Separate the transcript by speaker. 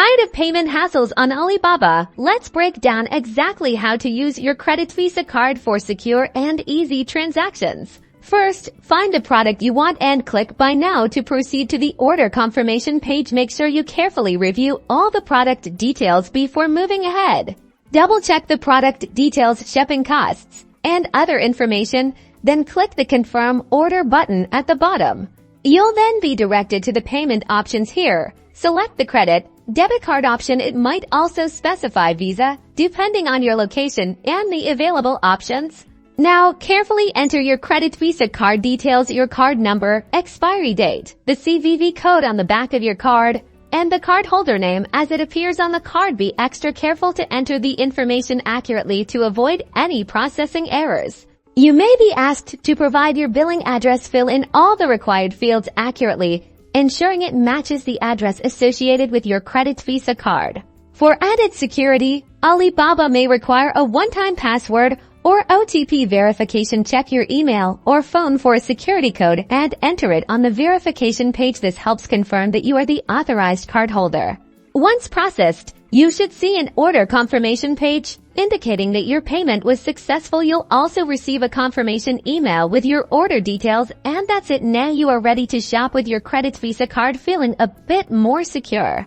Speaker 1: Tired of payment hassles on Alibaba? Let's break down exactly how to use your CreditVisa card for secure and easy transactions. First, find the product you want and click Buy Now to proceed to the order confirmation page. Make sure you carefully review all the product details before moving ahead. Double-check the product details, shipping costs, and other information, then click the Confirm Order button at the bottom. You'll then be directed to the payment options here. Select the credit, debit card option. It might also specify Visa, depending on your location and the available options. Now, carefully enter your CreditVisa card details, your card number, expiry date, the CVV code on the back of your card, and the cardholder name as it appears on the card. Be extra careful to enter the information accurately to avoid any processing errors. You may be asked to provide your billing address. Fill in all the required fields accurately, ensuring it matches the address associated with your CreditVisa card. For added security, Alibaba may require a one-time password or OTP verification. Check your email or phone for a security code and enter it on the verification page. This helps confirm that you are the authorized cardholder. Once processed, you should see an order confirmation page indicating that your payment was successful. You'll also receive a confirmation email with your order details, and that's it. Now you are ready to shop with your CreditVisa card, feeling a bit more secure.